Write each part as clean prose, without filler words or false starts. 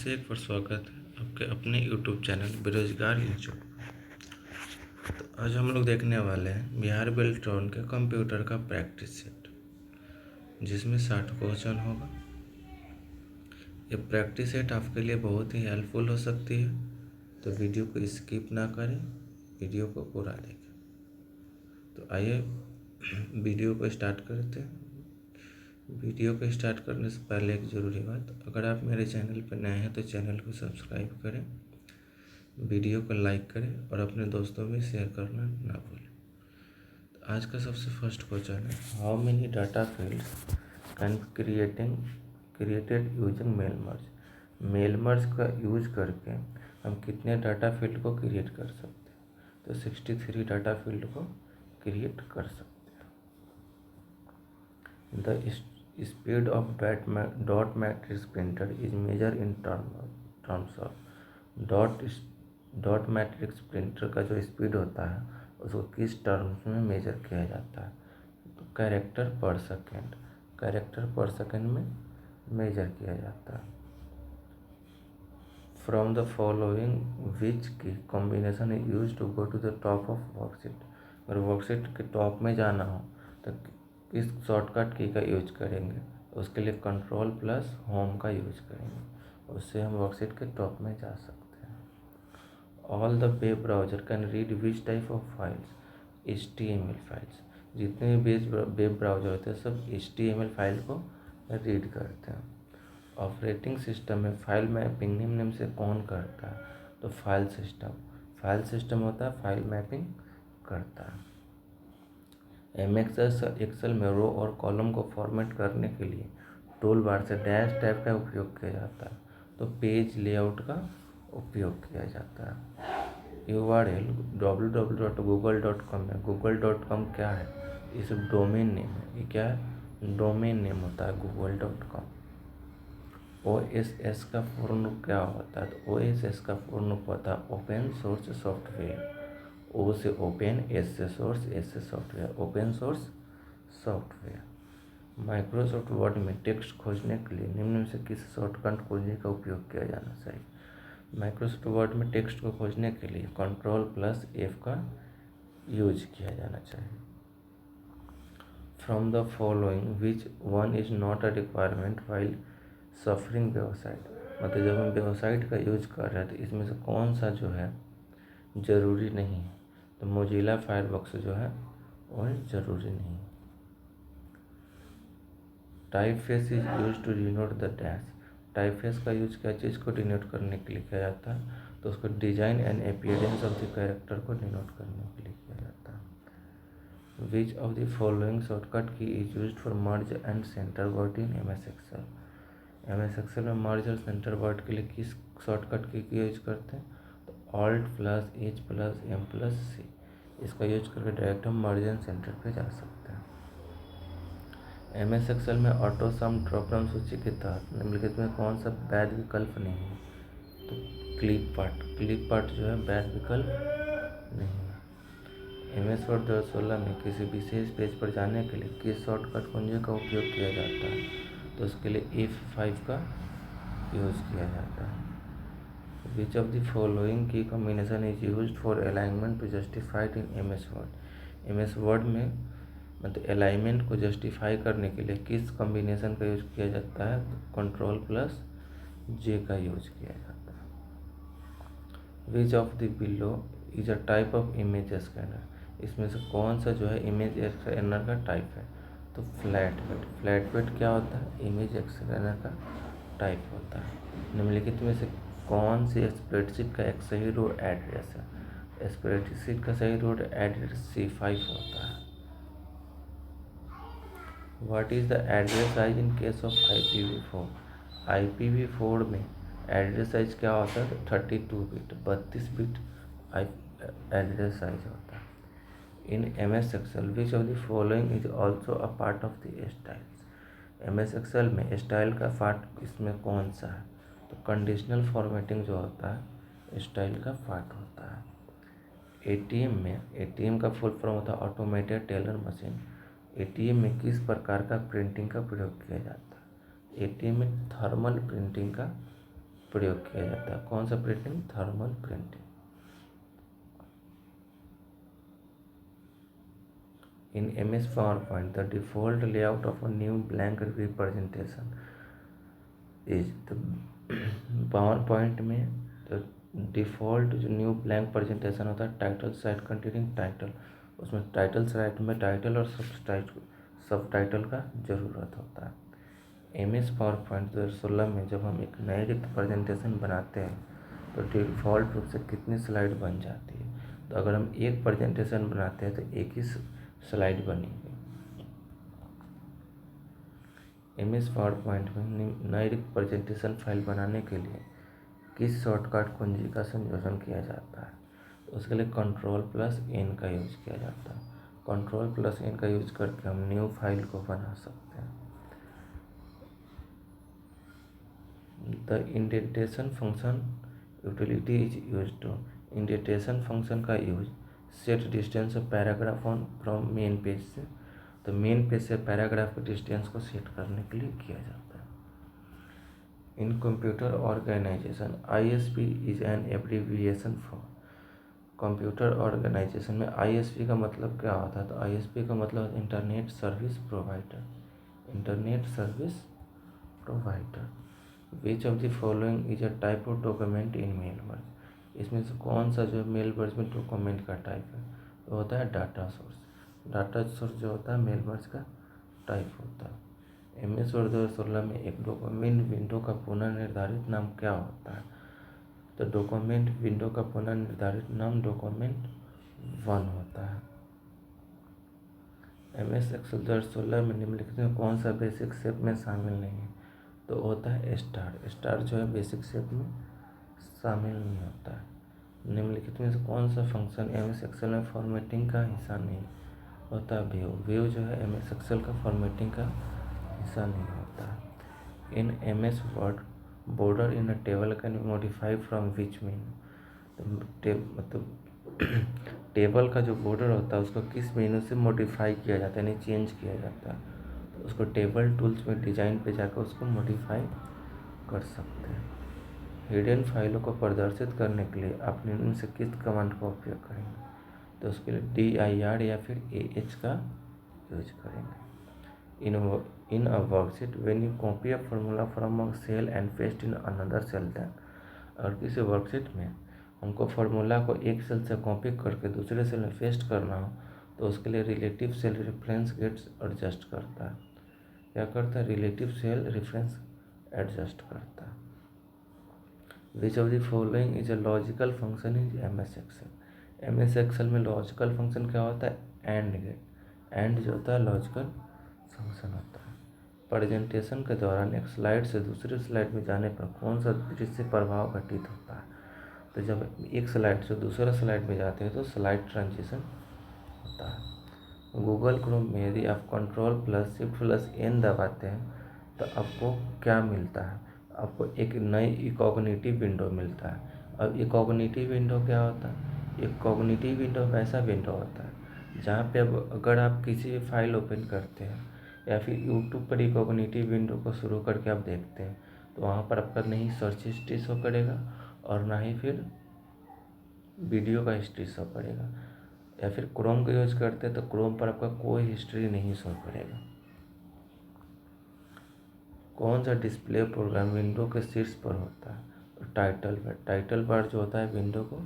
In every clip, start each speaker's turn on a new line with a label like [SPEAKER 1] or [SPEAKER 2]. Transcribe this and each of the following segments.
[SPEAKER 1] से एक बार स्वागत है आपके अपने यूट्यूब चैनल बेरोजगार इंस्टीट्यूट। तो आज हम लोग देखने वाले हैं बिहार बेल्ट्रॉन के कंप्यूटर का प्रैक्टिस सेट, जिसमें 60 क्वेश्चन होगा। ये प्रैक्टिस सेट आपके लिए बहुत ही हेल्पफुल हो सकती है, तो वीडियो को स्किप ना करें, वीडियो को पूरा देखें। तो आइए वीडियो को स्टार्ट करते हैं। वीडियो को स्टार्ट करने से पहले एक ज़रूरी बात, अगर आप मेरे चैनल पर नए हैं तो चैनल को सब्सक्राइब करें, वीडियो को लाइक करें और अपने दोस्तों में शेयर करना ना भूलें। तो आज का सबसे फर्स्ट क्वेश्चन है, how many data fields can created using mail merge. Mail merge का यूज करके हम कितने डाटा फील्ड को क्रिएट कर सकते हैं? तो 63 डाटा फील्ड को क्रिएट कर सकते हैं। The speed of dot matrix printer is measure in terms of dot matrix printer का जो स्पीड होता है उसको किस टर्म्स में मेजर किया जाता है? तो कैरेक्टर पर सेकेंड में मेजर किया जाता है। From the following which key combination is use to go to the top of worksheet. अगर वर्कशीट के टॉप में जाना हो तो किस शॉर्टकट की का यूज करेंगे? उसके लिए कंट्रोल प्लस होम का यूज करेंगे, उससे हम वर्कशीट के टॉप में जा सकते हैं। All the web browser can read which type of files? HTML files. जितने भी वेब ब्राउजर होते हैं सब HTML फाइल को रीड करते हैं। ऑपरेटिंग सिस्टम में फाइल मैपिंग निम्न में से कौन करता है? तो फाइल सिस्टम होता है फाइल मैपिंग करता है। MS एक्सेल में रो और कॉलम को फॉर्मेट करने के लिए टूल बार से डैश टैब का उपयोग किया जाता है, तो पेज लेआउट का उपयोग किया जाता है। URL www.google.com में google.com क्या है? ये सब डोमेन नेम है। ये क्या है? डोमेन नेम होता है google.com। OSS का पूर्ण रूप क्या होता है? तो OSS का पूर्ण रूप होता है ओपन सोर्स सॉफ्टवेयर। O से ओपन, S से सोर्स, S से software, open source software. Microsoft word में टेक्स्ट खोजने के लिए निम्न में से किस शॉर्टकट कुंजी का उपयोग किया जाना चाहिए? माइक्रोसॉफ्ट वर्ड में टेक्स्ट को खोजने के लिए कंट्रोल प्लस F का यूज किया जाना चाहिए। From the following which one is not a requirement while suffering website. मतलब जब हम वेबसाइट का यूज कर रहे हैं तो इसमें से कौन सा जो है ज़रूरी नहीं है? तो मोजिला फायरफॉक्स जो है वो ज़रूरी नहीं है। Typeface is use to denote the dash. Typeface का यूज क्या चीज़ को डिनोट करने के लिए किया जाता है? तो उसको design and appearance of the character को डिनोट करने के लिए किया जाता है। Which of the following shortcut key is use for merge and center word in MS Excel. MS Excel में मर्ज और सेंटर वर्ड के लिए किस शॉर्टकट की यूज करते हैं? तो Alt plus H plus M plus C। इसका यूज करके डायरेक्ट हम मर्ज एंड सेंटर पे जा सकते हैं। MS एक्सेल में ऑटो सम ड्रॉप डाउन सूची के तहत निम्नलिखित में कौन सा वैध विकल्प नहीं है? तो क्लिप पार्ट जो है वैध विकल्प नहीं है। MS वर्ड 2016 में किसी विशेष पेज पर जाने के लिए किस शॉर्टकट कुंजी का उपयोग किया जाता है? तो उसके लिए F5 का यूज किया जाता है। Which of the following key combination is use for alignment to justified in MS Word. MS Word में मतलब अलाइनमेंट को जस्टिफाई करने के लिए किस कॉम्बिनेशन का यूज किया जाता है? कंट्रोल प्लस J का यूज किया जाता है। Which of the below is a type of image scanner. इसमें से कौन सा जो है इमेज स्कैनर का टाइप है? तो फ्लैट पेड क्या होता है? इमेज स्कैनर का टाइप होता है। निम्नलिखित में से कौन सी स्प्रेडशीट का एक सही रो एड्रेस है? स्प्रेडशीट का सही रो एड्रेस C5 होता है। What is the address size in case of IPv4। IPv4 में एड्रेस साइज क्या होता है? तो 32 बिट 32 बिट एड्रेस साइज होता है। In MS Excel which of the following is also a part of the styles. MS Excel में style का part इसमें कौन सा है? तो कंडीशनल फॉर्मेटिंग जो होता है स्टाइल का पार्ट होता है। ATM का फुल फॉर्म होता है ऑटोमेटेड टेलर मशीन। ATM में किस प्रकार का प्रिंटिंग का प्रयोग किया जाता है? ATM में थर्मल प्रिंटिंग का प्रयोग किया जाता है। कौन सा printing? Thermal printing. In MS PowerPoint, the default layout of a new blank representation is the PowerPoint में तो डिफ़ॉल्ट जो न्यू ब्लैंक प्रेजेंटेशन होता है, टाइटल साइड कंटेनिंग टाइटल, उसमें टाइटल साइड में टाइटल और सब टाइटल का ज़रूरत होता है। MS PowerPoint 2016 में जब हम एक नए रिक्त प्रेजेंटेशन बनाते हैं तो डिफ़ॉल्ट रूप से कितनी स्लाइड बन जाती है? तो अगर हम एक प्रेजेंटेशन बनाते हैं तो एक ही स्लाइड बनेगी। MS PowerPoint में नए रिक्त प्रेजेंटेशन फाइल बनाने के लिए किस शॉर्टकट कुंजी का संयोजन किया जाता है? तो उसके लिए Ctrl+N का यूज किया जाता है। Ctrl+N का यूज करके हम न्यू फाइल को बना सकते हैं। The indentation function utility is use to, indentation function का use set distance of paragraph on from main page से, तो मेन पेज से पैराग्राफ के डिस्टेंस को सेट करने के लिए किया जाता है। In computer organization ISP is an abbreviation for, computer organization में ISP का मतलब क्या होता है? तो ISP का मतलब internet service provider, internet service provider. Which of the following is a type of document in mail merge, इसमें से कौन सा जो मेल वर्ज में डॉक्यूमेंट का टाइप है? तो होता है डाटा सोर्स। डाटा सोर्स जो होता है मेल वर्ज का टाइप होता है। MS Word 2016 में एक डॉक्यूमेंट विंडो का पुनः निर्धारित नाम क्या होता है? तो डॉक्यूमेंट विंडो का पुनः निर्धारित नाम डॉक्यूमेंट 1 होता है। MS Excel 2016 में निम्नलिखित में कौन सा बेसिक शेप में शामिल नहीं है? तो होता है स्टार। स्टार जो है बेसिक शेप में शामिल नहीं होता है। निम्नलिखित में से कौन सा फंक्शन MS Excel में फॉर्मेटिंग का हिस्सा नहीं होता है? व्यू। व्यू जो है MS Excel का फॉर्मेटिंग का हिस्सा नहीं होता है। In MS Word, border in a table can be modified from which मेनू, तो मतलब टेबल का जो बॉर्डर होता है उसको किस मेनू से मॉडिफाई किया जाता है, यानी चेंज किया जाता है? तो उसको टेबल टूल्स में डिजाइन पे जाकर उसको मॉडिफाई कर सकते हैं। हिडन फाइलों को प्रदर्शित करने के लिए आप निम्न से किस कमांड का उपयोग करेंगे? तो उसके लिए dir या फिर AH का यूज करेंगे। In a worksheet, when you copy a formula from a cell and paste in another cell, then अगर किसी वर्कशीट में हमको फार्मूला को एक सेल से कॉपी करके दूसरे सेल में पेस्ट करना हो तो उसके लिए relative cell reference gets adjust करता है। क्या करता है? रिलेटिव सेल रेफरेंस एडजस्ट करता है। Which of the following is a logical function is MS Excel, MS Excel में लॉजिकल फंक्शन क्या होता है? And gate. एंड जो होता है लॉजिकल फंक्शन होता है। प्रेजेंटेशन के दौरान एक स्लाइड से दूसरी स्लाइड में जाने पर कौन सा दृश्य प्रभाव घटित होता है? तो जब एक स्लाइड से दूसरा स्लाइड में जाते हैं तो स्लाइड ट्रांजिशन होता है। गूगल क्रोम में यदि आप Ctrl+Shift+N दबाते हैं तो आपको क्या मिलता है? आपको एक नई इकॉग्निटिव विंडो मिलता है। अब इकॉग्निटिव विंडो क्या होता है? इकॉग्निटिव विंडो वैसा विंडो होता है जहाँ पे अब अगर आप किसी भी फाइल ओपन करते हैं या फिर यूट्यूब पर इकॉग्निटिव विंडो को शुरू करके आप देखते हैं तो वहाँ पर आपका नहीं सर्च हिस्ट्री शो करेगा और ना ही फिर वीडियो का हिस्ट्री शो करेगा। या फिर क्रोम का यूज करते हैं तो क्रोम पर आपका कोई हिस्ट्री नहीं शो करेगा। कौन सा डिस्प्ले प्रोग्राम विंडो के शीर्ष पर होता है? Title bar. टाइटल बार जो होता है विंडो को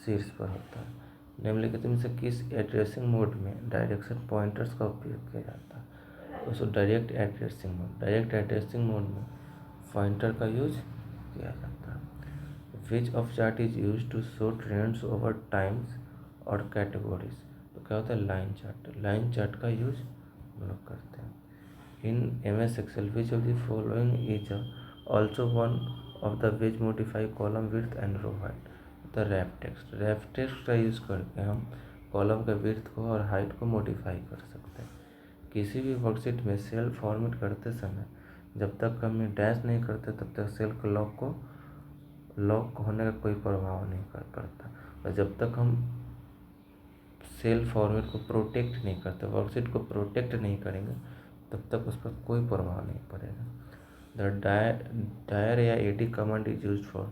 [SPEAKER 1] शीर्ष पर होता है। निम्नलिखित में से किस एड्रेसिंग मोड में डायरेक्शन पॉइंटर्स का उपयोग किया जाता है? उसको direct addressing mode. Direct addressing mode में पॉइंटर का यूज किया जाता है। Which of chart is use to show trends over times और कैटेगोरीज, तो क्या होता है? Line chart. लाइन चार्ट का यूज हम लोग करते हैं। In MS Excel which of the following is also one of the which modify column width and row height, the wrap text. Wrap text का यूज करके हम कॉलम के width को और हाइट को मॉडिफाई कर सकते हैं। किसी भी वर्कशीट में सेल फॉर्मेट करते समय जब तक हम डैश नहीं करते तब तक सेल के लॉक होने का कोई प्रभाव नहीं पड़ता। और जब तक हम सेल फॉर्मेट को प्रोटेक्ट नहीं करते, वर्कशीट को प्रोटेक्ट नहीं करेंगे तब तक उस पर कोई प्रभाव नहीं पड़ेगा। द डायर या AD command is use for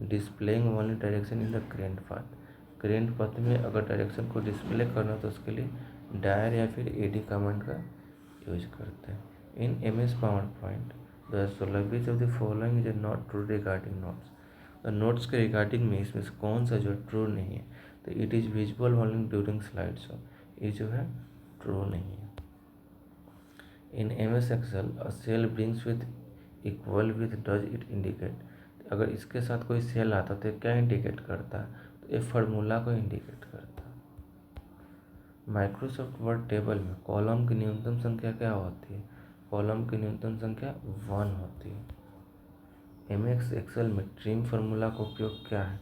[SPEAKER 1] displaying only direction in the current path. Current path में अगर डायरेक्शन को डिस्प्ले करना तो उसके लिए डायर या फिर एडी कमांड का यूज करते हैं। In MS power point 2016 which of the following is not true regarding notes. तो नोट्स के रिगार्डिंग में इसमें से कौन सा जो ट्रू नहीं है, तो it is visible only during slide show, ये जो है ट्रू नहीं है। In MS Excel a cell brings with equal with does it indicate. अगर इसके साथ कोई सेल आता तो क्या इंडिकेट करता है, तो ये फार्मूला को इंडिकेट करता है। माइक्रोसॉफ्ट वर्ड टेबल में कॉलम की न्यूनतम संख्या क्या होती है, कॉलम की न्यूनतम संख्या 1 होती है। MS एक्सेल में ट्रिम फार्मूला का उपयोग क्या है,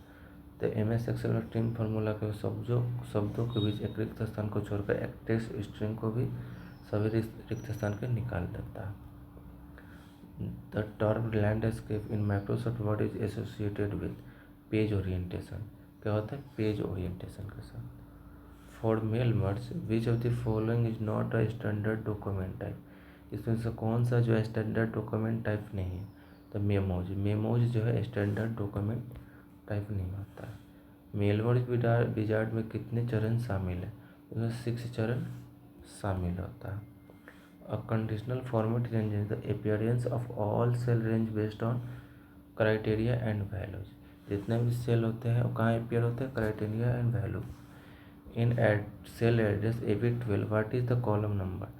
[SPEAKER 1] तो MS एक्सेल में ट्रिम फार्मूला के शब्दों के बीच एक रिक्त स्थान को छोड़कर एक टेक्स्ट स्ट्रिंग को भी सभी रिक्त स्थान के निकाल देता है। The term landscape in Microsoft Word is associated with page orientation. क्या होता है, पेज ओरिएंटेशन के साथ। For mail merge which of the following is not a standard document type. इसमें से कौन सा जो है स्टैंडर्ड डॉक्यूमेंट टाइप नहीं है, तो मेमोज जो है स्टैंडर्ड डॉक्यूमेंट टाइप नहीं होता है। मेलवर्ड विजार्ड में कितने चरण शामिल है, उसमें 6 चरण शामिल होता है। A conditional format changes the appearance of all cell range based on criteria and values. जितने भी सेल होते हैं वो कहाँ अपीयर होते हैं, criteria and value. In cell address AB12 what is the column number.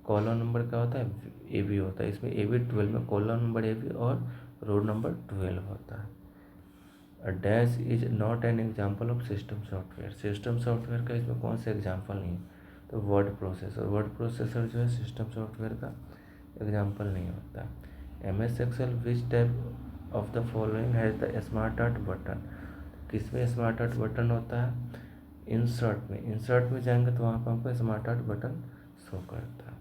[SPEAKER 1] Column number क्या होता है, AB होता है। इसमें AB12 में कॉलम नंबर AB और रो नंबर 12 होता है। Dash is not an example of system software. System software का इसमें कौन सा एग्जाम्पल नहीं है, तो वर्ड प्रोसेसर जो है सिस्टम सॉफ्टवेयर का एग्जाम्पल नहीं होता। MS Excel which type of the following has the smart art button. किसमें स्मार्ट आर्ट बटन होता है, इंसर्ट में जाएंगे तो वहाँ पर हमको स्मार्ट आर्ट बटन शो करता है।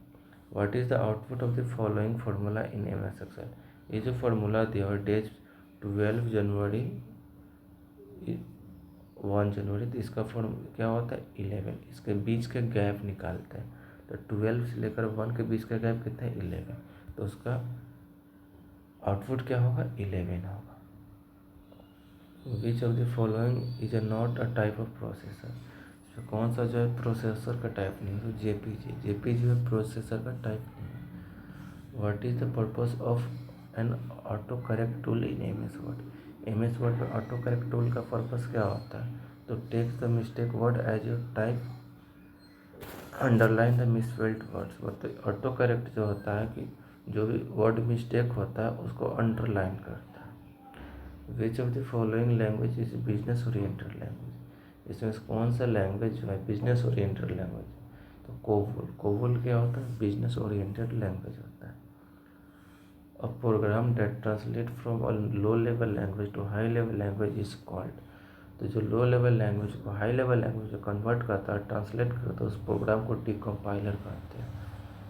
[SPEAKER 1] What is the output of the following formula in MS Excel. ये जो फार्मूला दिया हुआ डेज 12 जनवरी 1 जनवरी, तो इसका फॉर्म क्या होता है 11। इसके बीच का गैप निकालते हैं, तो 12 से लेकर 1 के बीच का गैप कितना है 11, तो उसका आउटपुट क्या होगा 11 होगा। विच of the following is not a type of processor. तो कौन सा जो है प्रोसेसर का टाइप नहीं है, तो JPG जो है प्रोसेसर का टाइप नहीं है। What is the purpose of an auto correct tool in MS Word. MS Word में ऑटो करेक्ट टूल का पर्पस क्या होता है, तो takes the mistake word as your type, underline the misspelled words. तो ऑटो करेक्ट जो होता है कि जो भी वर्ड मिस्टेक होता है उसको अंडरलाइन करता है। Which of the following language is business oriented language. इसमें से कौन सा लैंग्वेज जो है बिजनेस ओरिएंटेड लैंग्वेज, तो कोबोल क्या होता है, बिजनेस ओरिएंटेड लैंग्वेज होता है। A program that translate from a low level language to high level language is called। तो जो लो लेवल लैंग्वेज को हाई लेवल लैंग्वेज में कन्वर्ट करता है, ट्रांसलेट करता है, उस प्रोग्राम को डिकम्पाइलर कहते हैं।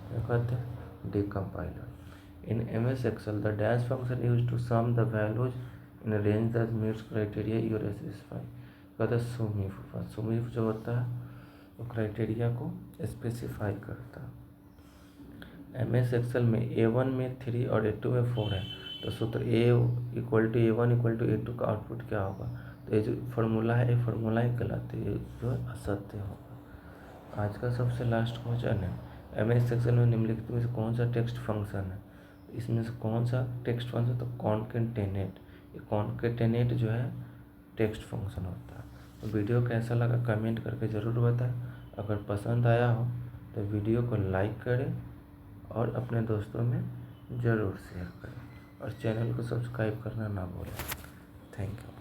[SPEAKER 1] क्या कहते हैं, decompiler. In MS Excel the dash function use to sum the values in range that meets criteria you specify. कहते हैं सुमीफ जो होता है वो क्राइटेरिया को स्पेसिफाई करता है। MS एक्सेल में A1 में 3 और A2 में 4 है, तो सूत्र A equal to A1 equal to A2 का आउटपुट क्या होगा, तो ये जो फार्मूला है ये फार्मूला ही कहलाती है, जो है असत्य होगा। आज का सबसे लास्ट क्वेश्चन है, MS एक्सेल में निम्नलिखित में से कौन सा टेक्स्ट फंक्शन है, इसमें से कौन सा टेक्स्ट फंक्शन, तो कॉन्केटेनेट। ये कॉन्केटेनेट जो है टेक्स्ट फंक्शन होता है। तो वीडियो कैसा लगा कमेंट करके ज़रूर बताएं। अगर पसंद आया हो तो वीडियो को लाइक करें और अपने दोस्तों में ज़रूर शेयर करें और चैनल को सब्सक्राइब करना ना भूलें। Thank you.